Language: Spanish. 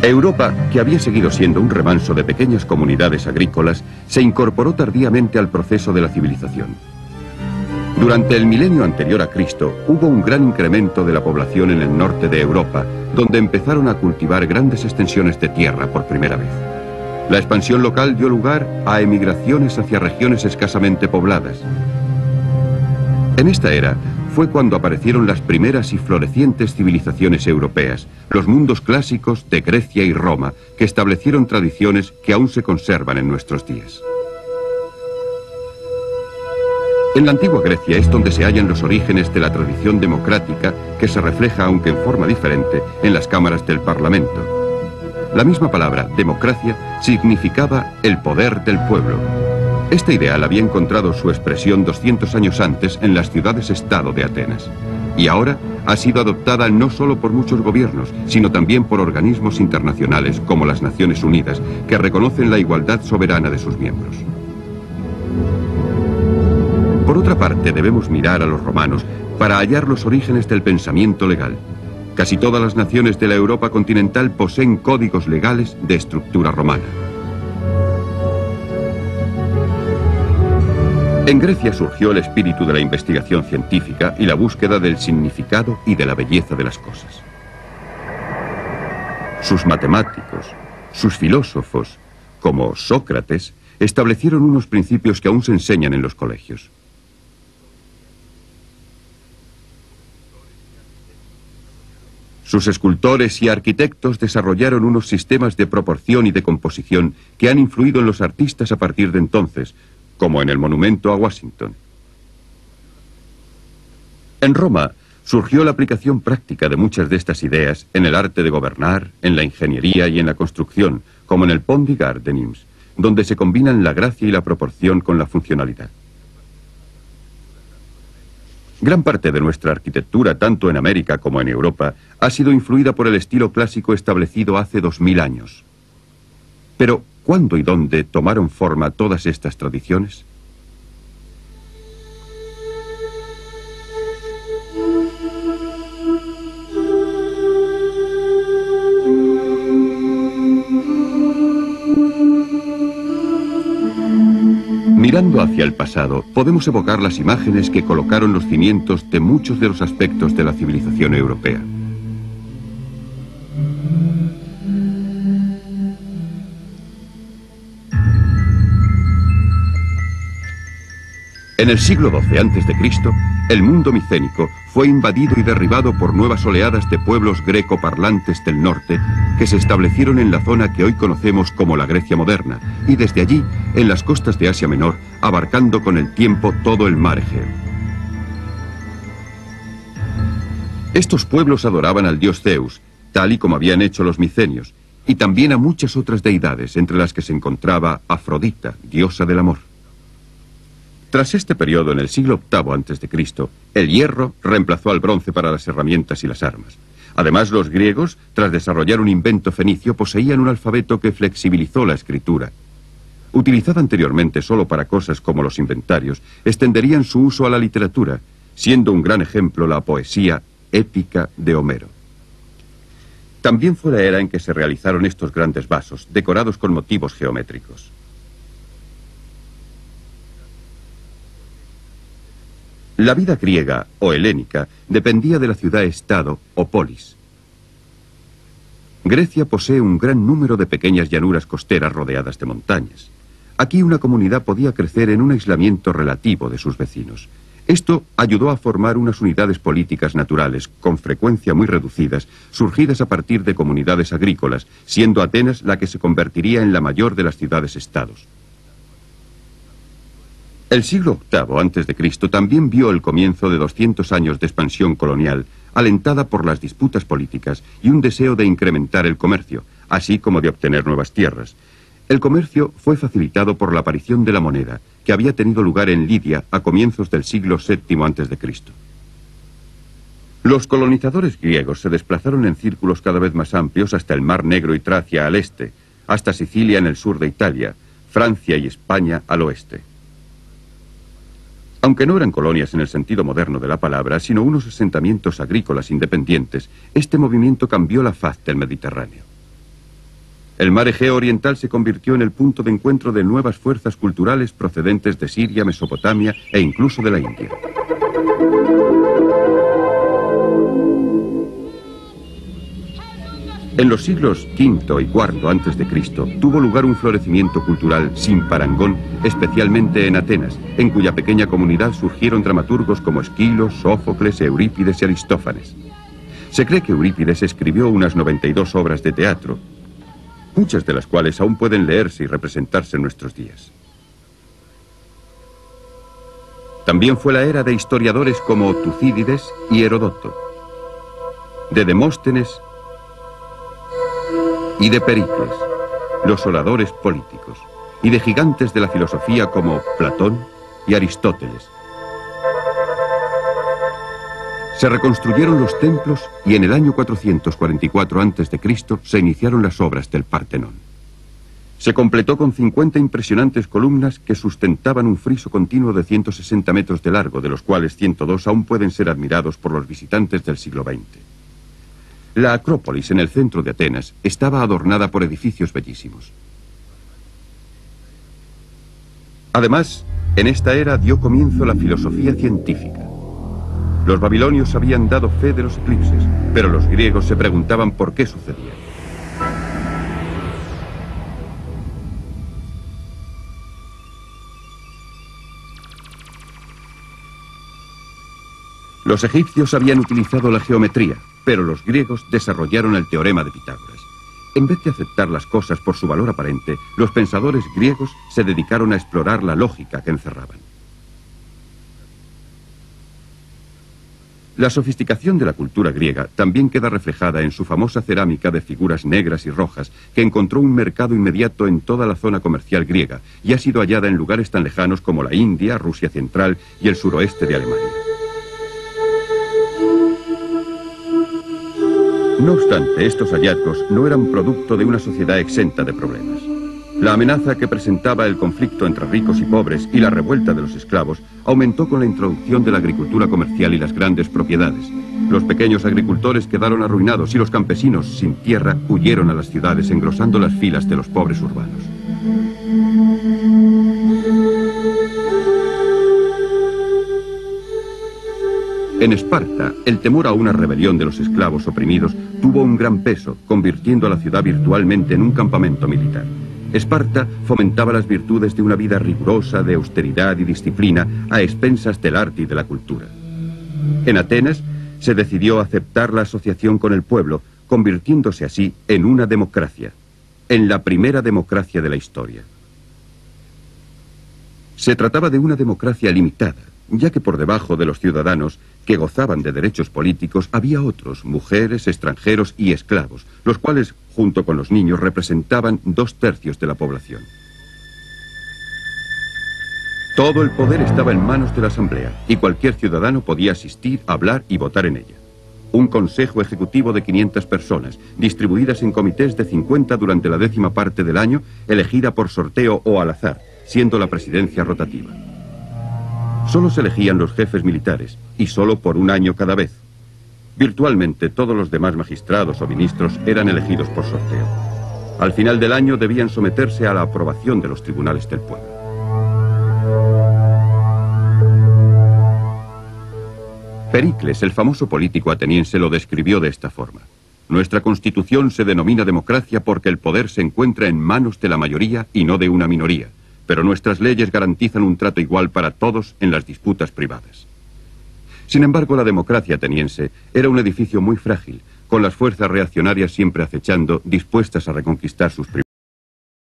Europa, que había seguido siendo un remanso de pequeñas comunidades agrícolas, se incorporó tardíamente al proceso de la civilización. Durante el milenio anterior a Cristo, hubo un gran incremento de la población en el norte de Europa, donde empezaron a cultivar grandes extensiones de tierra por primera vez. La expansión local dio lugar a emigraciones hacia regiones escasamente pobladas. En esta era fue cuando aparecieron las primeras y florecientes civilizaciones europeas, los mundos clásicos de Grecia y Roma, que establecieron tradiciones que aún se conservan en nuestros días. En la antigua Grecia es donde se hallan los orígenes de la tradición democrática que se refleja, aunque en forma diferente, en las cámaras del Parlamento. La misma palabra, democracia, significaba el poder del pueblo. Este ideal había encontrado su expresión 200 años antes en las ciudades-estado de Atenas. Y ahora ha sido adoptada no solo por muchos gobiernos, sino también por organismos internacionales como las Naciones Unidas, que reconocen la igualdad soberana de sus miembros. Por otra parte, debemos mirar a los romanos para hallar los orígenes del pensamiento legal. Casi todas las naciones de la Europa continental poseen códigos legales de estructura romana. En Grecia surgió el espíritu de la investigación científica y la búsqueda del significado y de la belleza de las cosas. Sus matemáticos, sus filósofos, como Sócrates, establecieron unos principios que aún se enseñan en los colegios. Sus escultores y arquitectos desarrollaron unos sistemas de proporción y de composición que han influido en los artistas a partir de entonces, como en el monumento a Washington. En Roma surgió la aplicación práctica de muchas de estas ideas en el arte de gobernar, en la ingeniería y en la construcción, como en el Pont du Gard de Nimes, donde se combinan la gracia y la proporción con la funcionalidad. Gran parte de nuestra arquitectura, tanto en América como en Europa, ha sido influida por el estilo clásico establecido hace 2000 años. Pero, ¿cuándo y dónde tomaron forma todas estas tradiciones? Mirando hacia el pasado, podemos evocar las imágenes que colocaron los cimientos de muchos de los aspectos de la civilización europea. En el siglo XII a.C., el mundo micénico fue invadido y derribado por nuevas oleadas de pueblos greco-parlantes del norte que se establecieron en la zona que hoy conocemos como la Grecia moderna, y desde allí en las costas de Asia Menor, abarcando con el tiempo todo el mar Egeo. Estos pueblos adoraban al dios Zeus, tal y como habían hecho los micenios, y también a muchas otras deidades, entre las que se encontraba Afrodita, diosa del amor. Tras este periodo, en el siglo VIII a.C., el hierro reemplazó al bronce para las herramientas y las armas. Además, los griegos, tras desarrollar un invento fenicio, poseían un alfabeto que flexibilizó la escritura. Utilizada anteriormente solo para cosas como los inventarios, extenderían su uso a la literatura, siendo un gran ejemplo la poesía épica de Homero. También fue la era en que se realizaron estos grandes vasos, decorados con motivos geométricos. La vida griega o helénica dependía de la ciudad-estado o polis. Grecia posee un gran número de pequeñas llanuras costeras rodeadas de montañas. Aquí una comunidad podía crecer en un aislamiento relativo de sus vecinos. Esto ayudó a formar unas unidades políticas naturales, con frecuencia muy reducidas, surgidas a partir de comunidades agrícolas, siendo Atenas la que se convertiría en la mayor de las ciudades-estados. El siglo VIII a.C. también vio el comienzo de 200 años de expansión colonial, alentada por las disputas políticas y un deseo de incrementar el comercio, así como de obtener nuevas tierras. El comercio fue facilitado por la aparición de la moneda, que había tenido lugar en Lidia a comienzos del siglo VII a.C. Los colonizadores griegos se desplazaron en círculos cada vez más amplios hasta el Mar Negro y Tracia al este, hasta Sicilia en el sur de Italia, Francia y España al oeste. Aunque no eran colonias en el sentido moderno de la palabra, sino unos asentamientos agrícolas independientes, este movimiento cambió la faz del Mediterráneo. El mar Egeo oriental se convirtió en el punto de encuentro de nuevas fuerzas culturales procedentes de Siria, Mesopotamia e incluso de la India. En los siglos V y IV a.C. tuvo lugar un florecimiento cultural sin parangón, especialmente en Atenas, en cuya pequeña comunidad surgieron dramaturgos como Esquilo, Sófocles, Eurípides y Aristófanes. Se cree que Eurípides escribió unas 92 obras de teatro, muchas de las cuales aún pueden leerse y representarse en nuestros días. También fue la era de historiadores como Tucídides y Herodoto, de Demóstenes y de Pericles, los oradores políticos, y de gigantes de la filosofía como Platón y Aristóteles. Se reconstruyeron los templos y en el año 444 a.C. se iniciaron las obras del Partenón. Se completó con 50 impresionantes columnas que sustentaban un friso continuo de 160 metros de largo, de los cuales 102 aún pueden ser admirados por los visitantes del siglo XX. La Acrópolis, en el centro de Atenas, estaba adornada por edificios bellísimos. Además, en esta era dio comienzo la filosofía científica. Los babilonios habían dado fe de los eclipses, pero los griegos se preguntaban por qué sucedían. Los egipcios habían utilizado la geometría, pero los griegos desarrollaron el teorema de Pitágoras. En vez de aceptar las cosas por su valor aparente, los pensadores griegos se dedicaron a explorar la lógica que encerraban. La sofisticación de la cultura griega también queda reflejada en su famosa cerámica de figuras negras y rojas, que encontró un mercado inmediato en toda la zona comercial griega y ha sido hallada en lugares tan lejanos como la India, Rusia central y el suroeste de Alemania. No obstante, estos hallazgos no eran producto de una sociedad exenta de problemas. La amenaza que presentaba el conflicto entre ricos y pobres y la revuelta de los esclavos aumentó con la introducción de la agricultura comercial y las grandes propiedades. Los pequeños agricultores quedaron arruinados y los campesinos sin tierra huyeron a las ciudades, engrosando las filas de los pobres urbanos. En Esparta, el temor a una rebelión de los esclavos oprimidos tuvo un gran peso, convirtiendo a la ciudad virtualmente en un campamento militar. Esparta fomentaba las virtudes de una vida rigurosa, de austeridad y disciplina, a expensas del arte y de la cultura. En Atenas se decidió aceptar la asociación con el pueblo, convirtiéndose así en una democracia, en la primera democracia de la historia. Se trataba de una democracia limitada, ya que por debajo de los ciudadanos que gozaban de derechos políticos había otros, mujeres, extranjeros y esclavos, los cuales, junto con los niños, representaban 2/3 de la población. Todo el poder estaba en manos de la Asamblea, y cualquier ciudadano podía asistir, hablar y votar en ella. Un consejo ejecutivo de 500 personas, distribuidas en comités de 50 durante la 10ª parte del año, elegida por sorteo o al azar, siendo la presidencia rotativa. Solo se elegían los jefes militares, y solo por un año cada vez. Virtualmente todos los demás magistrados o ministros eran elegidos por sorteo. Al final del año debían someterse a la aprobación de los tribunales del pueblo. Pericles, el famoso político ateniense, lo describió de esta forma: nuestra constitución se denomina democracia porque el poder se encuentra en manos de la mayoría y no de una minoría. Pero nuestras leyes garantizan un trato igual para todos en las disputas privadas. Sin embargo, la democracia ateniense era un edificio muy frágil, con las fuerzas reaccionarias siempre acechando, dispuestas a reconquistar sus privilegios.